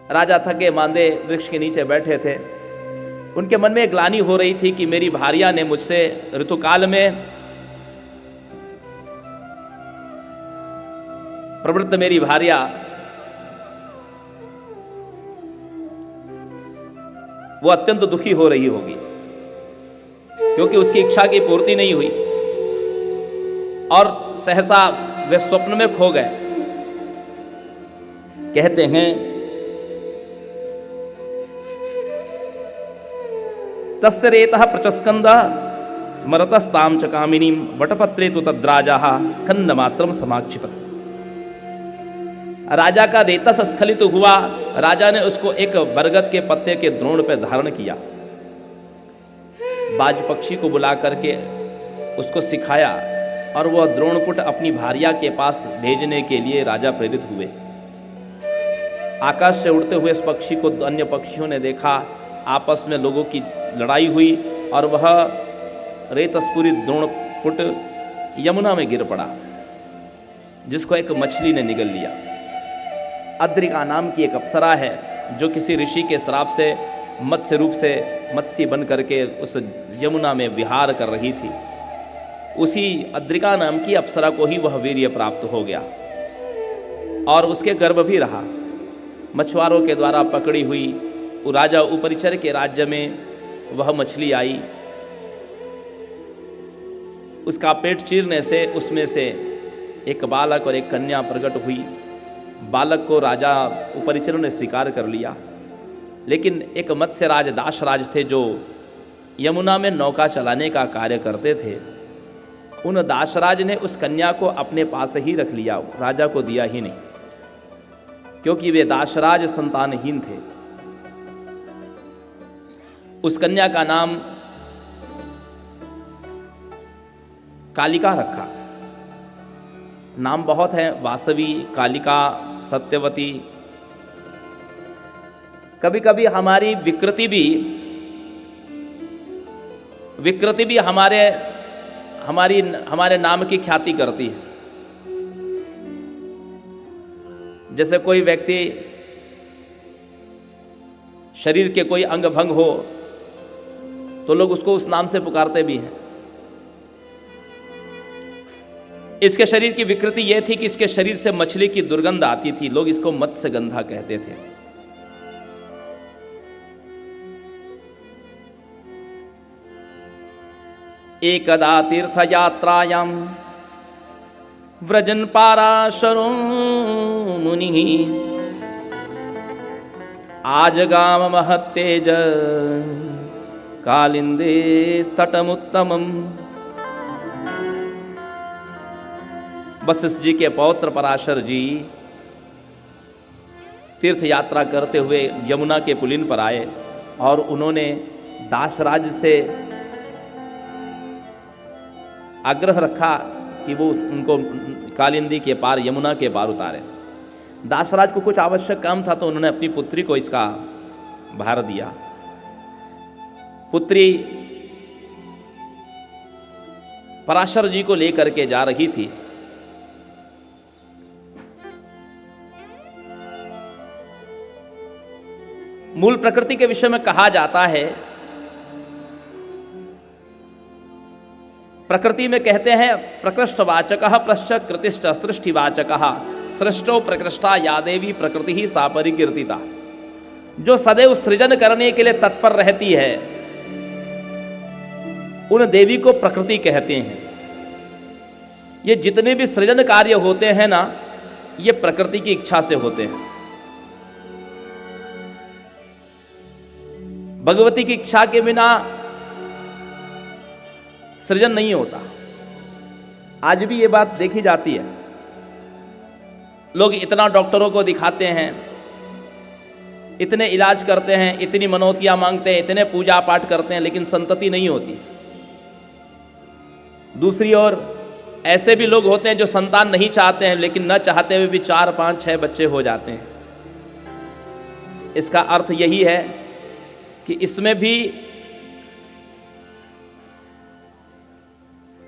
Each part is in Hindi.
राजा थके मांदे वृक्ष के नीचे बैठे थे। उनके मन में ग्लानि हो रही थी कि मेरी भार्या ने मुझसे ऋतुकाल में प्रवृत्त मेरी भार्या वो अत्यंत दुखी हो रही होगी क्योंकि उसकी इच्छा की पूर्ति नहीं हुई और सहसा वे स्वप्न में खो गए। कहते हैं तस्य रेतः प्रचस्कंदः स्मरतस्तां च कामिनीं वटपत्रे तु तद्राजः स्कंदमात्रं समाक्षिपत्। राजा का रेतस स्खलित हुआ। राजा ने उसको एक बरगद के पत्ते के द्रोण पर धारण किया। बाज पक्षी को बुला करके उसको सिखाया और वह द्रोणपुट अपनी भार्या के पास भेजने के लिए राजा प्रेरित हुए। आकाश से उड़ते हुए इस पक्षी को अन्य पक्षियों ने देखा। आपस में लोगों की लड़ाई हुई और वह रेतस्फुरित द्रोणपुट यमुना में गिर पड़ा, जिसको एक मछली ने निगल लिया। अद्रिका नाम की एक अप्सरा है जो किसी ऋषि के श्राप से मत्स्य रूप से मत्स्य बन करके उस यमुना में विहार कर रही थी। उसी अद्रिका नाम की अप्सरा को ही वह वीर्य प्राप्त हो गया और उसके गर्भ भी रहा। मछुआरों के द्वारा पकड़ी हुई राजा उपरिचर के राज्य में वह मछली आई। उसका पेट चीरने से उसमें से एक बालक और एक कन्या प्रकट हुई। बालक को राजा उपरिचरों ने स्वीकार कर लिया, लेकिन एक मत्स्यराज दासराज थे जो यमुना में नौका चलाने का कार्य करते थे। उन दासराज ने उस कन्या को अपने पास ही रख लिया, राजा को दिया ही नहीं, क्योंकि वे दासराज संतानहीन थे। उस कन्या का नाम कालिका रखा। नाम बहुत है, वासवी, कालिका, सत्यवती। कभी कभी हमारी विकृति भी हमारे नाम की ख्याति करती है। जैसे कोई व्यक्ति शरीर के कोई अंग भंग हो तो लोग उसको उस नाम से पुकारते भी हैं। इसके शरीर की विकृति यह थी कि इसके शरीर से मछली की दुर्गंध आती थी, लोग इसको मत्स्यगंधा कहते थे। एकदा तीर्थयात्रायां व्रजन् पाराशरो मुनिः आजगाम महत्तेज कालिंदे स्तटमुत्तमम्। वशिष्ठ जी के पौत्र पराशर जी तीर्थ यात्रा करते हुए यमुना के पुलिन पर आए और उन्होंने दासराज से आग्रह रखा कि वो उनको कालिंदी के पार, यमुना के पार उतारे। दासराज को कुछ आवश्यक काम था तो उन्होंने अपनी पुत्री को इसका भार दिया। पुत्री पराशर जी को लेकर के जा रही थी। मूल प्रकृति के विषय में कहा जाता है, प्रकृति में कहते हैं प्रकृष्टवाचकः प्रश्च कृतिश्च सृष्टिवाचकः सृष्टो प्रकृष्टा या देवी प्रकृति ही सा परिकीर्तिता। जो सदैव सृजन करने के लिए तत्पर रहती है उन देवी को प्रकृति कहते हैं। ये जितने भी सृजन कार्य होते हैं ना, ये प्रकृति की इच्छा से होते हैं। भगवती की इच्छा के बिना सृजन नहीं होता। आज भी ये बात देखी जाती है। लोग इतना डॉक्टरों को दिखाते हैं, इतने इलाज करते हैं, इतनी मनौतियां मांगते हैं, इतने पूजा पाठ करते हैं, लेकिन संतति नहीं होती। दूसरी ओर ऐसे भी लोग होते हैं जो संतान नहीं चाहते हैं, लेकिन न चाहते हुए भी 4, 5, 6 बच्चे हो जाते हैं। इसका अर्थ यही है कि इसमें भी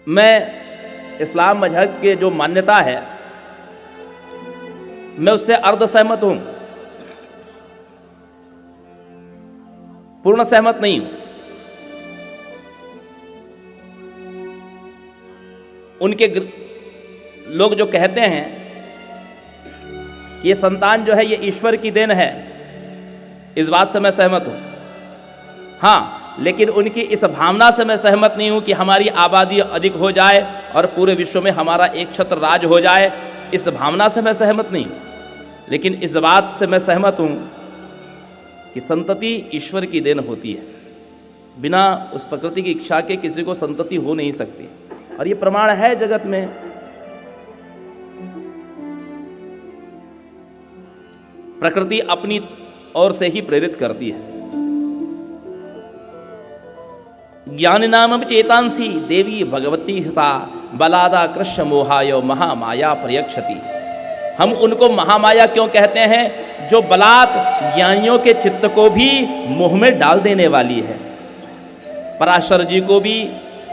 मैं इस्लाम मजहब के जो मान्यता है मैं उससे अर्ध सहमत हूं। पूर्ण सहमत नहीं हूं। उनके लोग जो कहते हैं कि ये संतान जो है ये ईश्वर की देन है, इस बात से मैं सहमत हूं। हाँ, लेकिन उनकी इस भावना से मैं सहमत नहीं हूं कि हमारी आबादी अधिक हो जाए और पूरे विश्व में हमारा एक छत्र राज हो जाए। इस भावना से मैं सहमत नहीं हूं, लेकिन इस बात से मैं सहमत हूं कि संतति ईश्वर की देन होती है। बिना उस प्रकृति की इच्छा के किसी को संतति हो नहीं सकती, और ये प्रमाण है जगत में। प्रकृति अपनी ओर से ही प्रेरित करती है। ज्ञान नाम चेतांसी देवी भगवती सा बलादा कृष्ण मोहायो महामाया प्रयक्षति। हम उनको महामाया क्यों कहते हैं? जो बलात् ज्ञानियों के चित्त को भी मोह में डाल देने वाली है। पराशर जी को भी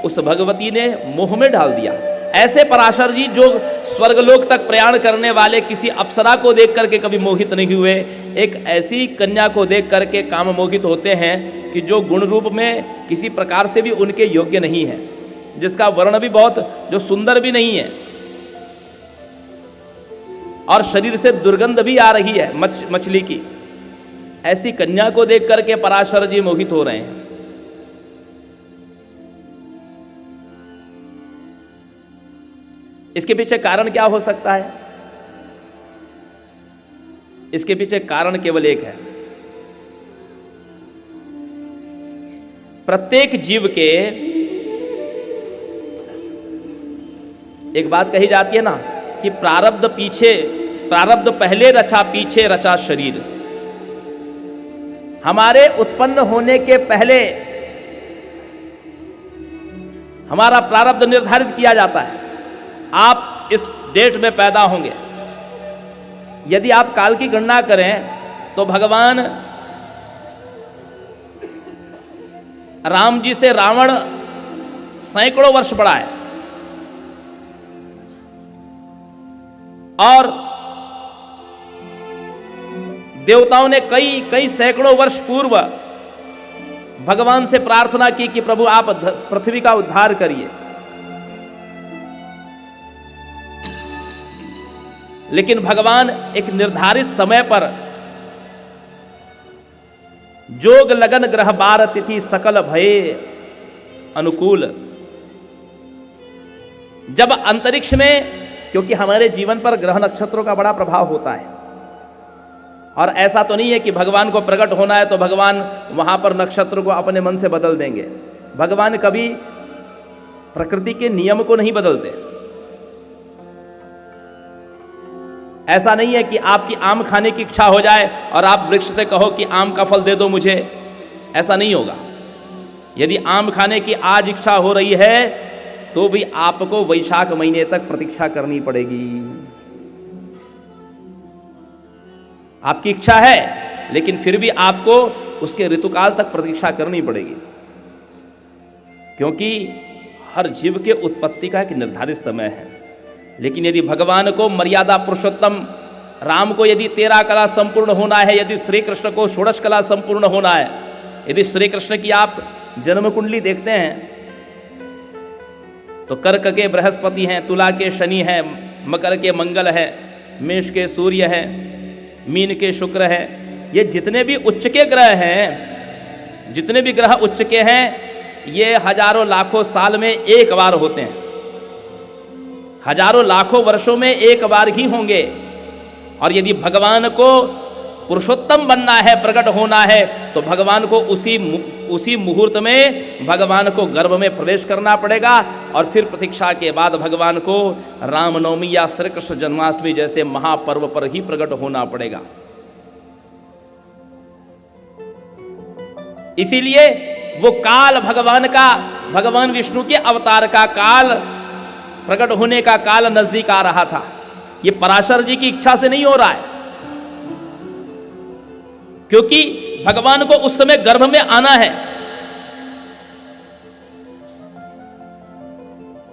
उस भगवती ने मोह में डाल दिया। ऐसे पराशर जी जो स्वर्गलोक तक प्रयाण करने वाले किसी अप्सरा को देख करके कभी मोहित नहीं हुए, एक ऐसी कन्या को देख करके काम मोहित होते हैं कि जो गुण रूप में किसी प्रकार से भी उनके योग्य नहीं है, जिसका वर्ण भी बहुत, जो सुंदर भी नहीं है और शरीर से दुर्गंध भी आ रही है मछली की। ऐसी कन्या को देख करके पराशर जी मोहित हो रहे हैं। इसके पीछे कारण क्या हो सकता है? इसके पीछे कारण केवल एक है। प्रत्येक जीव के, एक बात कही जाती है ना कि प्रारब्ध पहले रचा पीछे रचा शरीर। हमारे उत्पन्न होने के पहले हमारा प्रारब्ध निर्धारित किया जाता है। आप इस डेट में पैदा होंगे। यदि आप काल की गणना करें तो भगवान राम जी से रावण सैकड़ों वर्ष बड़ा है, और देवताओं ने कई सैकड़ों वर्ष पूर्व भगवान से प्रार्थना की कि प्रभु आप पृथ्वी का उद्धार करिए। लेकिन भगवान एक निर्धारित समय पर जोग लगन ग्रह बार तिथि सकल भय अनुकूल, जब अंतरिक्ष में, क्योंकि हमारे जीवन पर ग्रह नक्षत्रों का बड़ा प्रभाव होता है, और ऐसा तो नहीं है कि भगवान को प्रकट होना है तो भगवान वहां पर नक्षत्र को अपने मन से बदल देंगे। भगवान कभी प्रकृति के नियम को नहीं बदलते। ऐसा नहीं है कि आपकी आम खाने की इच्छा हो जाए और आप वृक्ष से कहो कि आम का फल दे दो मुझे, ऐसा नहीं होगा। यदि आम खाने की आज इच्छा हो रही है तो भी आपको वैशाख महीने तक प्रतीक्षा करनी पड़ेगी। आपकी इच्छा है लेकिन फिर भी आपको उसके ऋतुकाल तक प्रतीक्षा करनी पड़ेगी, क्योंकि हर जीव के उत्पत्ति का एक निर्धारित समय है। लेकिन यदि भगवान को मर्यादा पुरुषोत्तम राम को यदि 13 कला संपूर्ण होना है, यदि श्री कृष्ण को 16 कला संपूर्ण होना है, यदि श्री कृष्ण की आप जन्म कुंडली देखते हैं तो कर्क के बृहस्पति हैं, तुला के शनि हैं, मकर के मंगल है, मेष के सूर्य है, मीन के शुक्र है। ये जितने भी उच्च के ग्रह हैं, जितने भी ग्रह उच्च के हैं, ये हजारों लाखों साल में एक बार होते हैं, हजारों लाखों वर्षों में एक बार ही होंगे। और यदि भगवान को पुरुषोत्तम बनना है, प्रकट होना है, तो भगवान को उसी मुहूर्त में भगवान को गर्भ में प्रवेश करना पड़ेगा, और फिर प्रतीक्षा के बाद भगवान को रामनवमी या श्री कृष्ण जन्माष्टमी जैसे महापर्व पर ही प्रकट होना पड़ेगा। इसीलिए वो काल भगवान विष्णु के अवतार का काल, प्रकट होने का काल नजदीक आ रहा था। ये पराशर जी की इच्छा से नहीं हो रहा है, क्योंकि भगवान को उस समय गर्भ में आना है।